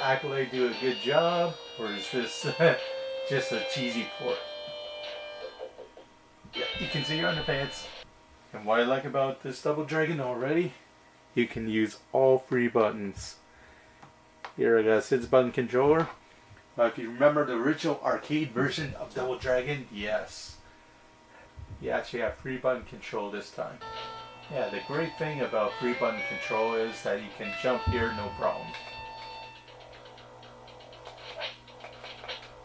Accolade do a good job, or is this just a cheesy port? Yeah, you can see your underpants. And what I like about this Double Dragon already, you can use all 3 buttons. Here I got a 6-button controller. If you remember the original arcade version of Double Dragon, yes. You actually have 3-button control this time. Yeah, the great thing about 3-button control is that you can jump here no problem.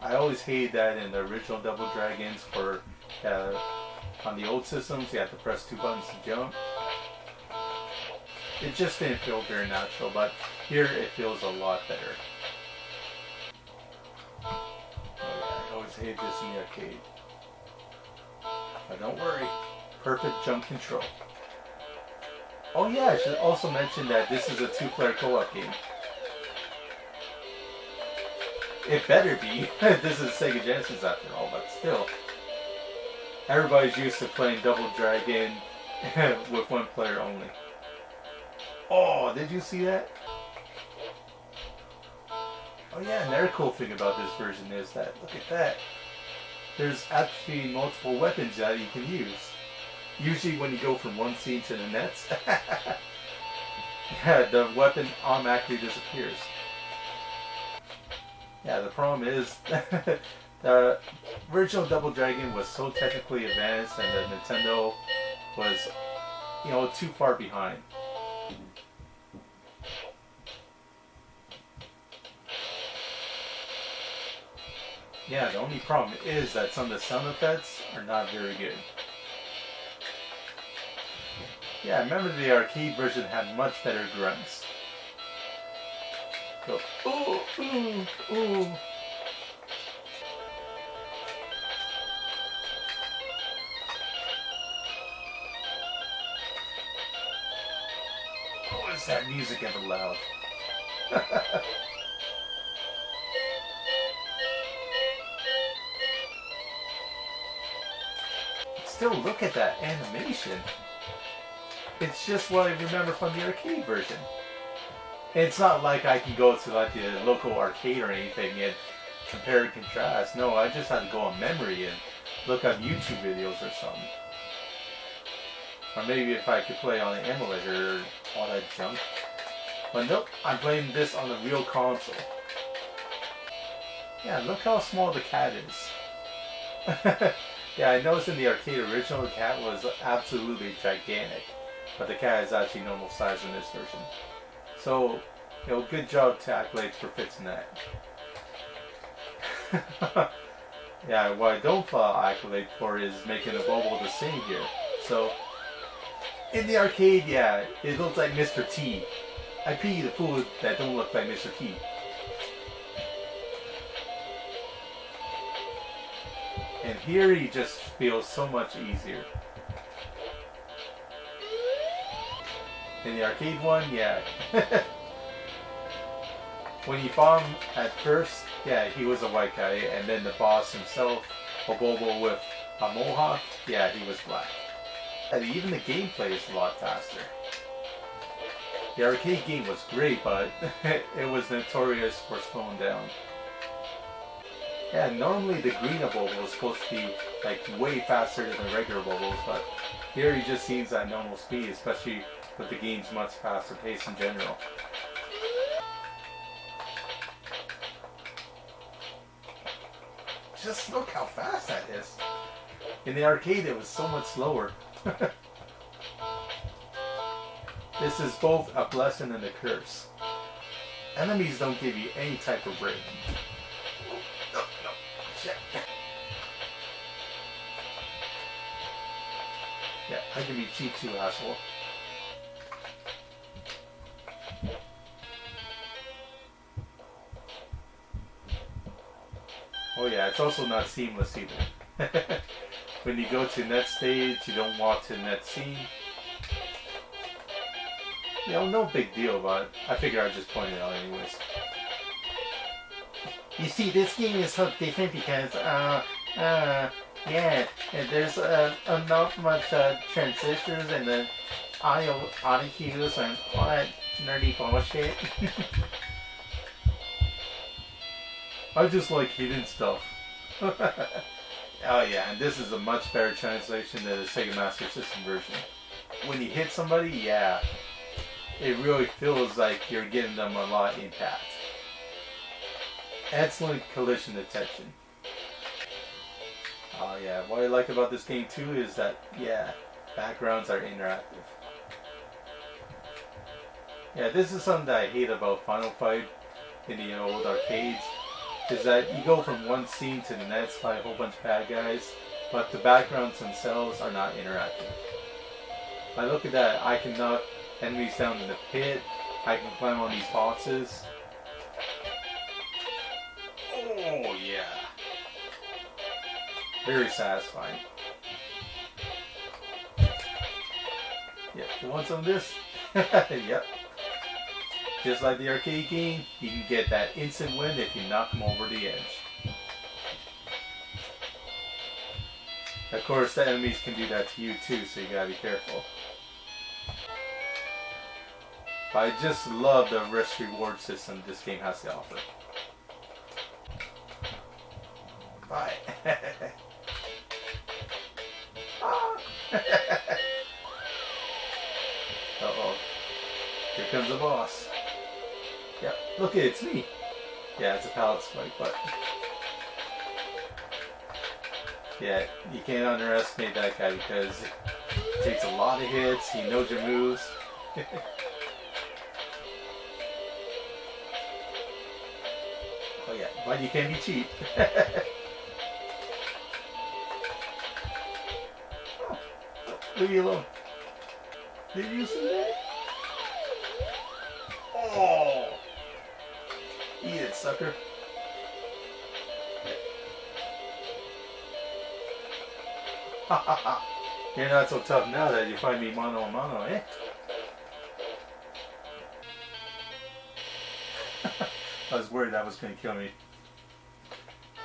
I always hated that in the original Double Dragons for on the old systems you had to press 2 buttons to jump. It just didn't feel very natural, but here it feels a lot better. Oh yeah, I always hated this in the arcade. But don't worry, perfect jump control. Oh yeah, I should also mention that this is a 2-player co-op game. It better be. This is Sega Genesis after all, but still. Everybody's used to playing Double Dragon with 1 player only. Oh, did you see that? Oh yeah, another cool thing about this version is that, look at that. There's actually multiple weapons that you can use. Usually when you go from one scene to the next, yeah, the weapon automatically disappears. Yeah, the problem is the original Double Dragon was so technically advanced and the Nintendo was, you know, too far behind. Yeah, the only problem is that some of the sound effects are not very good. Yeah, I remember the arcade version had much better grunts. Go, ooh, ooh, ooh. Oh, is that music ever loud? Still, look at that animation. It's just what I remember from the arcade version. It's not like I can go to like the local arcade or anything and compare and contrast. No, I just have to go on memory and look up YouTube videos or something. Or maybe if I could play on an emulator or all that junk. But nope, I'm playing this on a real console. Yeah, look how small the cat is. Yeah, I noticed in the arcade original the cat was absolutely gigantic. But the cat is actually normal size in this version. So, you know, good job to Accolades for fixing that. Yeah, what I don't follow Accolade for is making the Bobo the same here. So, in the arcade, yeah, it looks like Mr. T. I pity the food that don't look like Mr. T. And here he just feels so much easier. In the arcade one, yeah. When you fought him at first, yeah, he was a white guy, and then the boss himself, Bobo with a mohawk, yeah, he was black. And even the gameplay is a lot faster. The arcade game was great, but it was notorious for slowing down. Yeah, normally the green Bobo is supposed to be like way faster than the regular Bobos, but here he just seems at normal speed, especially with the game's much faster pace in general. Just look how fast that is. In the arcade it was so much slower. This is both a blessing and a curse. Enemies don't give you any type of break. No, shit. Yeah, I can be cheap too, asshole. Oh yeah, it's also not seamless either. When you go to next stage, you don't walk to the next scene. You know, no big deal, but I figure I'd just point it out anyways. You see, this game is so different because, yeah, there's not much transistors and the audio cues and all that nerdy bullshit. I just like hidden stuff. Oh yeah, and this is a much better translation than the Sega Master System version. When you hit somebody, yeah, it really feels like you're getting them a lot impact. Excellent collision detection. Oh yeah, what I like about this game too is that, yeah, backgrounds are interactive. Yeah, this is something that I hate about Final Fight in the old arcades, is that you go from one scene to the next by a whole bunch of bad guys, but the backgrounds themselves are not interactive. I look at that, I can knock enemies down in the pit, I can climb on these boxes. Oh yeah. Very satisfying. Yep, you want some of this? Yep. Just like the arcade game, you can get that instant win if you knock them over the edge. Of course, the enemies can do that to you too, so you gotta be careful. But I just love the risk reward system this game has to offer. Bye. Ah. Uh-oh. Here comes the boss. Yeah, look, it's me. Yeah, it's a pallet spike, but yeah, you can't underestimate that guy because it takes a lot of hits, he knows your moves. Oh yeah, but you can't be cheap. Oh, leave me alone. Did you see that? Oh! Eat it, sucker. Ha ha ha. You're not so tough now that you find me mano a mano, eh? I was worried that was going to kill me.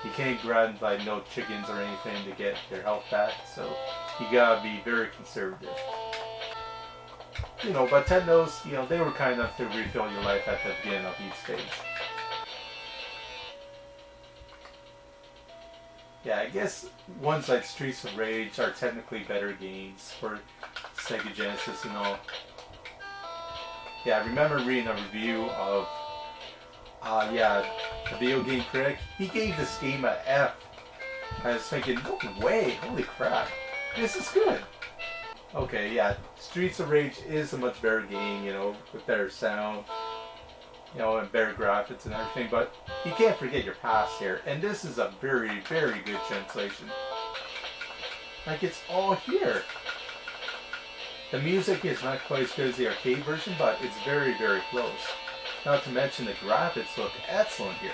You can't grab like no chickens or anything to get your health back, so you gotta be very conservative. You know, but Nintendo's, you know, they were kind enough to refill your life at the beginning of each stage. Yeah, I guess ones like Streets of Rage are technically better games for Sega Genesis and all. Yeah, I remember reading a review of, yeah, the video game critic. He gave this game an F. I was thinking, no way, holy crap, this is good. Okay, yeah, Streets of Rage is a much better game, you know, with better sound, you know, and better graphics and everything, but you can't forget your past here, and this is a very, very good translation. Like, it's all here. The music is not quite as good as the arcade version, but it's very, very close. Not to mention the graphics look excellent here.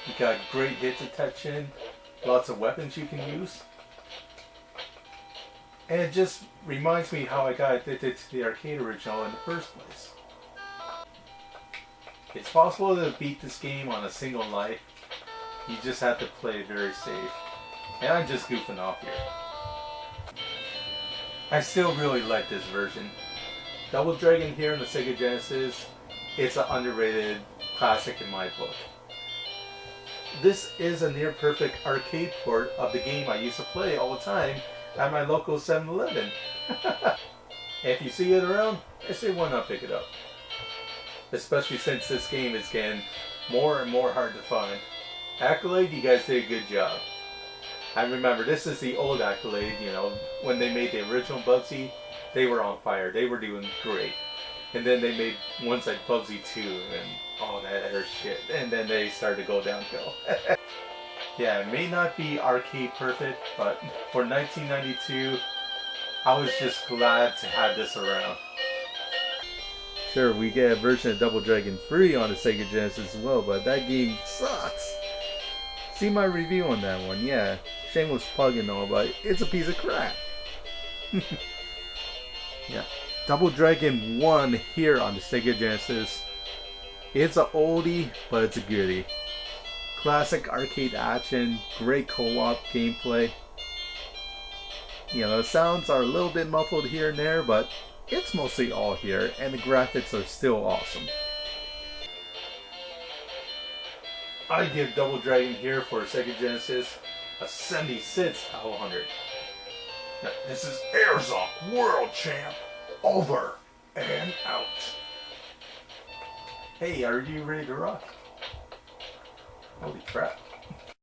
You got great hit detection, lots of weapons you can use. And it just reminds me how I got addicted to the arcade original in the first place. It's possible to beat this game on a single life. You just have to play it very safe. And I'm just goofing off here. I still really like this version. Double Dragon here in the Sega Genesis, it's an underrated classic in my book. This is a near perfect arcade port of the game I used to play all the time at my local 7-Eleven. If you see it around, I say why not pick it up. Especially since this game is getting more and more hard to find. Accolade, you guys did a good job. I remember, this is the old Accolade, you know, when they made the original Bugsy, they were on fire, they were doing great. And then they made ones like Bugsy 2 and all that other shit, and then they started to go downhill. Yeah, it may not be arcade perfect, but for 1992, I was just glad to have this around. Sure, we get a version of Double Dragon free on the Sega Genesis as well, but that game sucks. See my review on that one, yeah. Shameless plug and all, but it's a piece of crap. Yeah, Double Dragon 1 here on the Sega Genesis. It's a oldie, but it's a goodie. Classic arcade action, great co-op gameplay. You know, the sounds are a little bit muffled here and there, but it's mostly all here, and the graphics are still awesome. I give Double Dragon here for Sega Genesis a 76 out of 100. Now, this is Airsoft World Champ. Over and out. Hey, are you ready to rock? Holy crap.